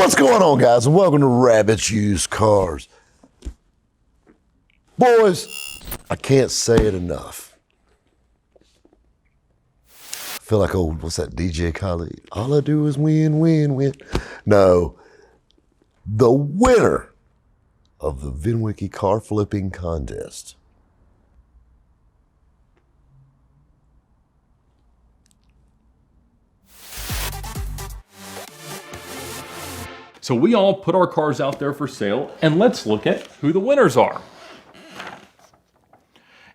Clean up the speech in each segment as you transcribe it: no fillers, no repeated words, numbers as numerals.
What's going on, guys, and welcome to Rabbit's Used Cars. Boys, I can't say it enough. I feel like old, what's that, DJ Khaled? All I do is win, win, win. No, the winner of the VinWiki car flipping contest. So we all put our cars out there for sale, and let's look at who the winners are.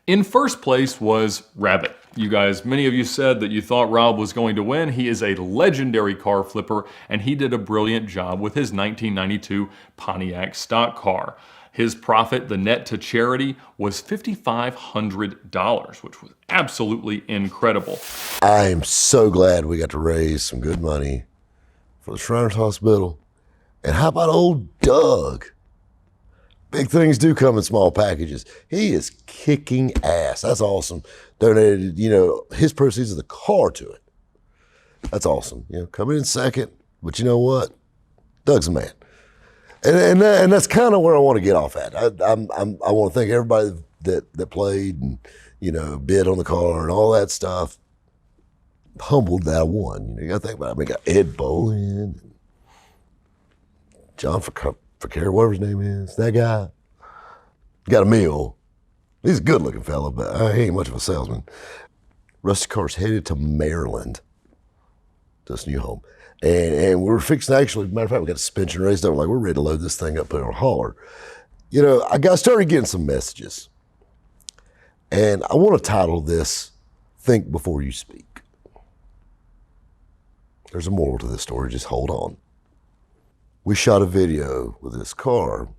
In first place was Rabbit. You guys, many of you said that you thought Rob was going to win. He is a legendary car flipper, and he did a brilliant job with his 1992 Pontiac stock car. His profit, the net to charity, was $5,500, which was absolutely incredible. I am so glad we got to raise some good money for the Shriners Hospital. And how about old Doug? Big things do come in small packages. He is kicking ass. That's awesome. Donated, his proceeds of the car to it. That's awesome. Coming in second, but you know what? Doug's a man. And that's kind of where I want to get off at. I want to thank everybody that played and, bid on the car and all that stuff. Humbled that I won. You got to think about it. I mean, got Ed Bolin, John Fakir, whatever his name is, that guy. Got a meal. He's a good looking fella, but he ain't much of a salesman. Rusty Car's headed to Maryland, to his new home. And we're fixing, actually, matter of fact, we got a suspension raised up. We're ready to load this thing up, put it on a hauler. I started getting some messages. And I want to title this, Think Before You Speak. There's a moral to this story, just hold on. We shot a video with this car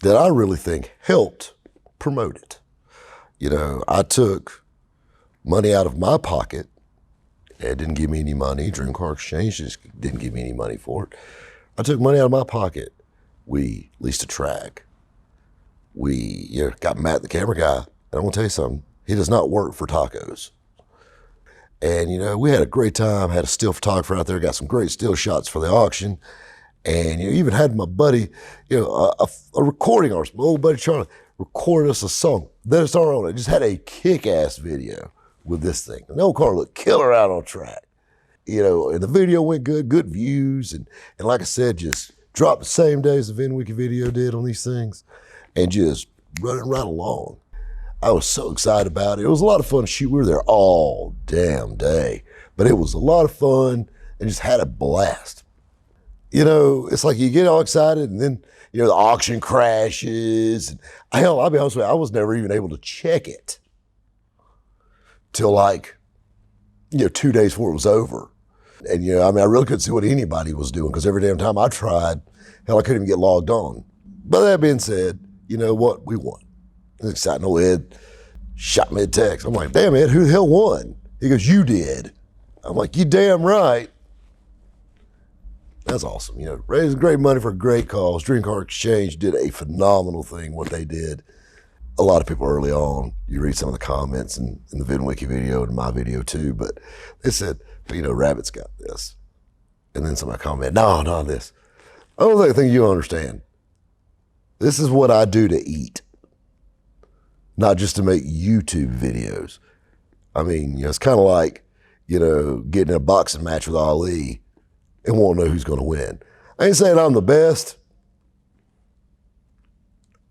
that I really think helped promote it. I took money out of my pocket. Ed didn't give me any money. Dream Car Exchange just didn't give me any money for it. I took money out of my pocket. We leased a track. We got Matt, the camera guy. And I'm gonna tell you something, he does not work for tacos. And, we had a great time, had a still photographer out there, got some great still shots for the auction. And, even had my buddy, a recording artist, my old buddy Charlie, recorded us a song. Then it's our own. It just had a kick-ass video with this thing. And the old car looked killer out on track. And the video went good views. And like I said, just dropped the same day as the VinWiki video did on these things. And just running right along. I was so excited about it. It was a lot of fun to shoot. We were there all damn day, but it was a lot of fun and just had a blast. It's like you get all excited and then, the auction crashes. And hell, I'll be honest with you, I was never even able to check it till 2 days before it was over. And, I really couldn't see what anybody was doing because every damn time I tried, hell, I couldn't even get logged on. But that being said, you know what? We won. It's exciting. Old Ed shot me a text. I'm like, damn, Ed, who the hell won? He goes, you did. I'm like, you damn right. That's awesome. Raising great money for a great cause. Dream Car Exchange did a phenomenal thing, what they did. A lot of people early on, you read some of the comments in the VinWiki video and my video too, but they said, Rabbit's got this. And then somebody commented, no, this. I don't think you understand. This is what I do to eat. Not just to make YouTube videos. I mean, it's kind of like, getting in a boxing match with Ali and won't know who's going to win. I ain't saying I'm the best,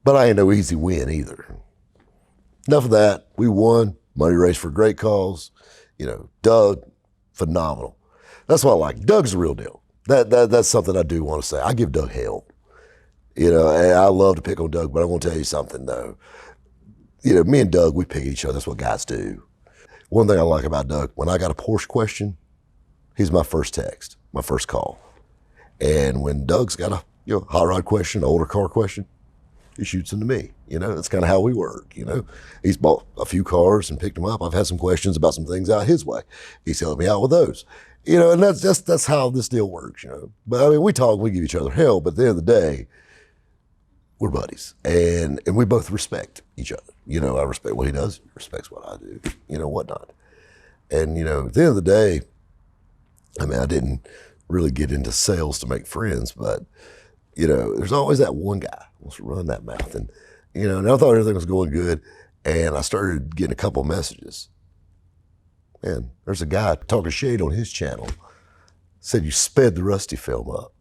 but I ain't no easy win either. Enough of that. We won. Money raised for a great cause. Doug, phenomenal. That's what I like. Doug's the real deal. That's something I do want to say. I give Doug hell. And I love to pick on Doug, but I want to tell you something though. Me and Doug, we pick at each other. That's what guys do. One thing I like about Doug, when I got a Porsche question, he's my first text, my first call. And when Doug's got a hot rod question, older car question, he shoots them to me. That's kind of how we work. He's bought a few cars and picked them up. I've had some questions about some things out his way. He's helping me out with those. And that's how this deal works. But I mean, we talk, we give each other hell, but at the end of the day, we're buddies, and we both respect each other. I respect what he does, he respects what I do, whatnot. And, at the end of the day, I mean, I didn't really get into sales to make friends, but you know, there's always that one guy who wants to run that mouth. And, you know, and I thought everything was going good. And I started getting a couple of messages. Man, there's a guy talking shade on his channel. Said you sped the Rusty film up.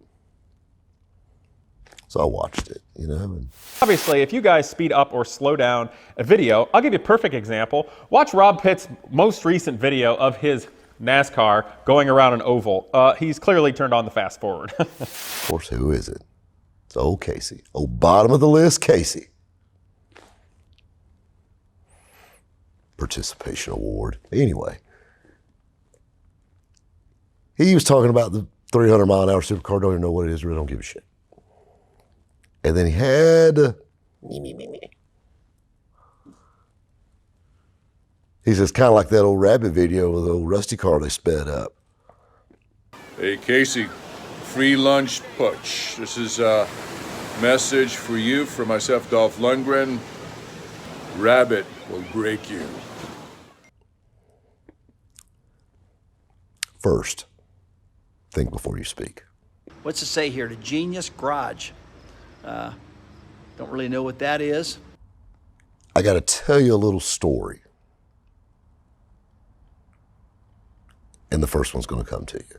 So I watched it, you know. And obviously, if you guys speed up or slow down a video, I'll give you a perfect example. Watch Rob Pitt's most recent video of his NASCAR going around an oval. He's clearly turned on the fast forward. of course, who is it? It's old Casey. Old bottom of the list, Casey. Participation award. Anyway, he was talking about the 300-mile-an-hour supercar. Don't even know what it is. Really don't give a shit. And then he had he says, kind of like that old Rabbit video with the old Rusty car they sped up. Hey, Casey, free lunch push. This is a message for you from myself, Dolph Lundgren. Rabbit will break you. First, think before you speak. What's it say here? The Genius Garage. Don't really know what that is. I got to tell you a little story. And the first one's going to come to you.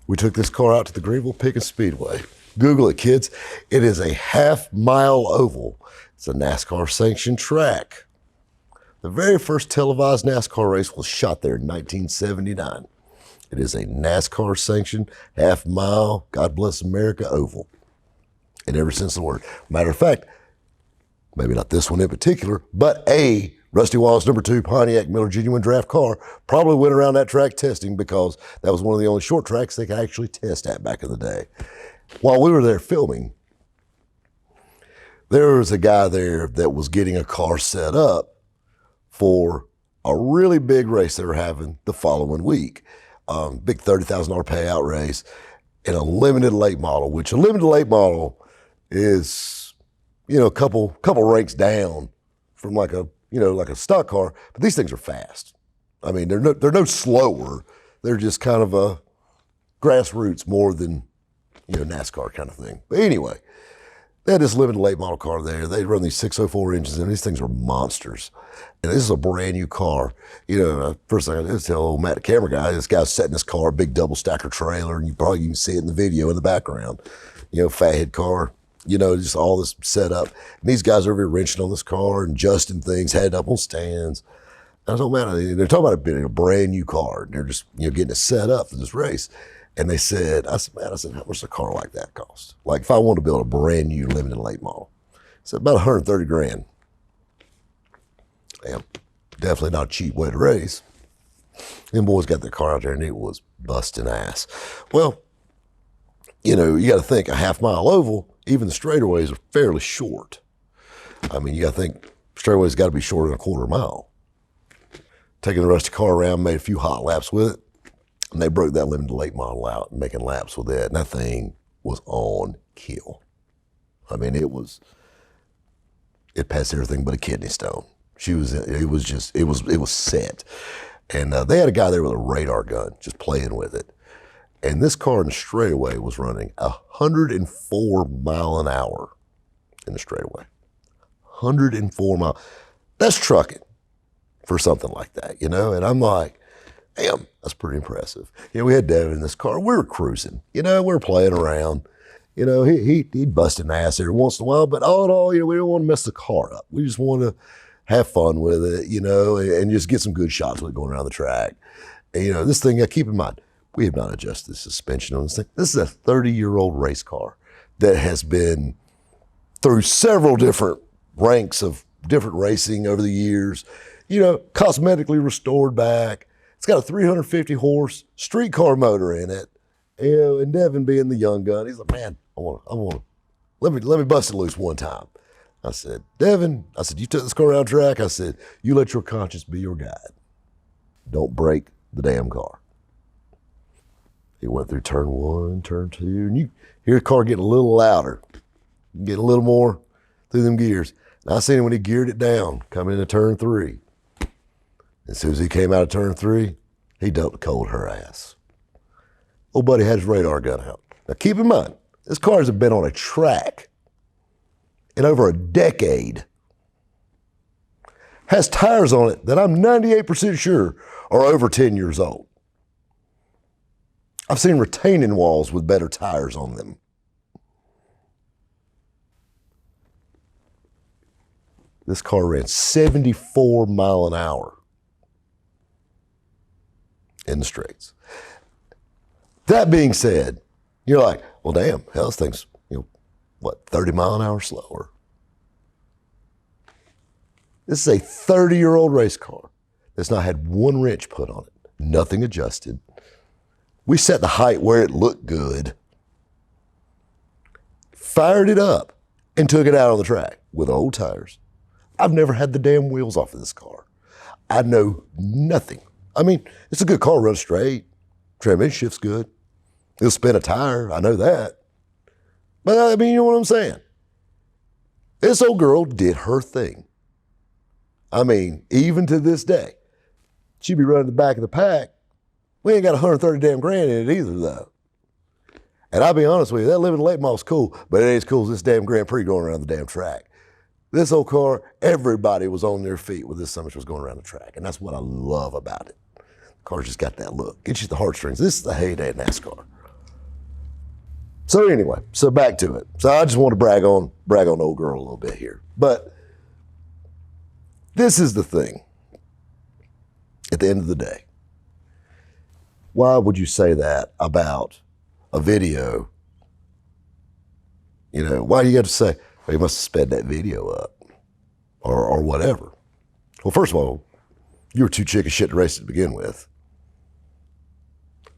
We took this car out to the Greenville Pickens Speedway. Google it, kids. It is a half-mile oval. It's a NASCAR sanctioned track. The very first televised NASCAR race was shot there in 1979. It is a NASCAR sanctioned half-mile, God bless America, oval. And ever since the word. Matter of fact, maybe not this one in particular, but a Rusty Wallace #2 Pontiac Miller Genuine Draft car probably went around that track testing because that was one of the only short tracks they could actually test at back in the day. While we were there filming, there was a guy there that was getting a car set up for a really big race they were having the following week. Big $30,000 payout race and a limited late model, which a limited late model is, you know, a couple ranks down from like a stock car, but these things are fast. I mean, they're no slower. They're just kind of a grassroots more than, you know, NASCAR kind of thing. But anyway, they had this limited late model car there. They run these 604 engines, and these things are monsters. And this is a brand new car. You know, first thing I did is tell old Matt, the camera guy, this guy's setting this car, big double stacker trailer, and you can see it in the video in the background. You know, fathead car. You know, just all this set up. And these guys are over here wrenching on this car and adjusting things, heading up on stands. I was like, man, they're talking about it being a brand new car. And they're just, you know, getting it set up for this race. And they said, I said, how much does a car like that cost? Like if I wanted to build a brand new limited late model. I said, about 130 grand. Damn, definitely not a cheap way to race. Them boys got their car out there and it was busting ass. Well, you know, you got to think a half-mile oval, even the straightaways are fairly short. I mean, you got to think straightaways got to be shorter than a quarter mile. Taking the Rusty car around, made a few hot laps with it, and they broke that limited late model out, making laps with it, and that thing was on kill. I mean, it passed everything but a kidney stone. It was set. And they had a guy there with a radar gun just playing with it. And this car in the straightaway was running 104 mile an hour in the straightaway. 104 mile. That's trucking for something like that, you know? And I'm like, damn, that's pretty impressive. You know, we had Devin in this car. We were cruising. You know, we were playing around. You know, he'd bust an ass every once in a while, but all in all, you know, we don't want to mess the car up. We just want to have fun with it, you know, and just get some good shots with it going around the track. And, you know, this thing, keep in mind, we have not adjusted the suspension on this thing. This is a 30-year-old race car that has been through several different ranks of different racing over the years, you know, cosmetically restored back. It's got a 350 horse street car motor in it. You know, and Devin being the young gun, he's like, man, let me bust it loose one time. I said, Devin, you took this car around track. I said, you let your conscience be your guide. Don't break the damn car. He went through turn 1, turn 2, and you hear the car getting a little louder, getting a little more through them gears. And I seen him when he geared it down, coming into turn 3. As soon as he came out of turn 3, he dumped cold her ass. Old buddy had his radar gun out. Now keep in mind, this car hasn't been on a track in over a decade. Has tires on it that I'm 98% sure are over 10 years old. I've seen retaining walls with better tires on them. This car ran 74 miles an hour in the streets. That being said, you're like, well, damn, hell, this thing's, 30 miles an hour slower. This is a 30-year-old race car that's not had one wrench put on it, nothing adjusted. We set the height where it looked good, fired it up, and took it out on the track with old tires. I've never had the damn wheels off of this car. I know nothing. I mean, it's a good car, runs straight, transmission shift's good. It'll spin a tire, I know that. But I mean, you know what I'm saying? This old girl did her thing. I mean, even to this day, she'd be running the back of the pack. We ain't got 130 damn grand in it either, though. And I'll be honest with you, that living late model's cool, but it ain't as cool as this damn Grand Prix going around the damn track. This old car, everybody was on their feet when this Summit was going around the track, and that's what I love about it. The car's just got that look. Gets you the heartstrings. This is the heyday of NASCAR. So anyway, so back to it. So I just want to brag on old girl a little bit here. But this is the thing. At the end of the day, why would you say that about a video? Why do you got to say, well, you must have sped that video up or whatever? Well, first of all, you were too chicken shit to race it to begin with.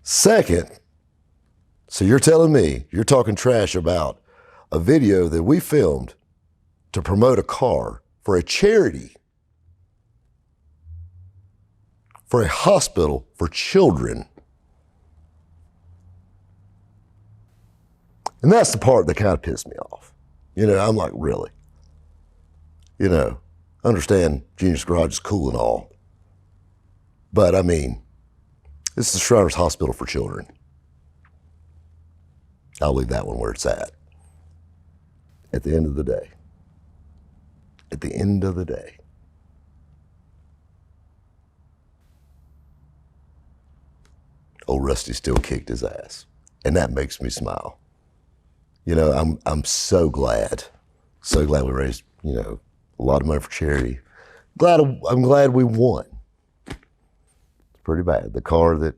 Second, so you're telling me, you're talking trash about a video that we filmed to promote a car for a charity, for a hospital for children. And that's the part that kind of pissed me off. I'm like, really? Understand Genius Garage is cool and all. But I mean, this is the Shriners Hospital for Children. I'll leave that one where it's at. At the end of the day, old Rusty still kicked his ass. And that makes me smile. I'm so glad we raised, a lot of money for charity. I'm glad we won. It's pretty bad. The car that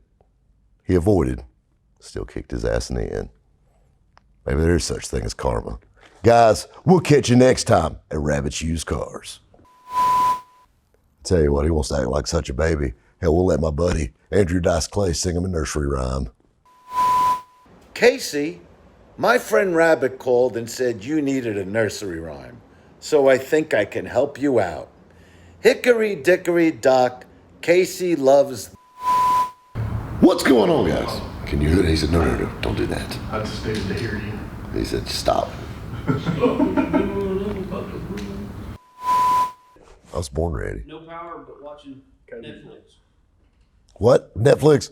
he avoided still kicked his ass in the end. Maybe there is such thing as karma. Guys, we'll catch you next time at Rabbit's Used Cars. Tell you what, he wants to act like such a baby. Hell, we'll let my buddy Andrew Dice Clay sing him a nursery rhyme. Casey, my friend Rabbit called and said you needed a nursery rhyme, so I think I can help you out. Hickory dickory dock, Casey loves... What's going on, guys? Can you hear it? He said, no, don't do that. I just needed to hear you. He said, stop. I was born ready. No power, but watching Netflix. What? Netflix?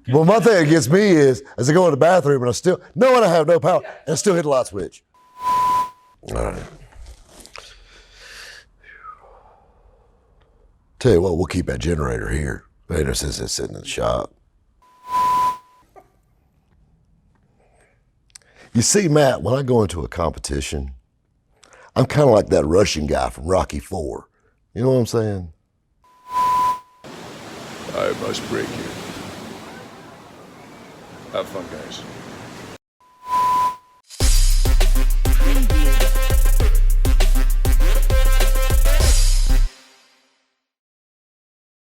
Well, my thing against me is, as I go in the bathroom and I still, knowing I have no power, and I still hit the light switch. All right. Tell you what, we'll keep that generator here. Later, since it's sitting in the shop. You see, Matt, when I go into a competition, I'm kind of like that Russian guy from Rocky IV. You know what I'm saying? I must break you. Have fun, guys.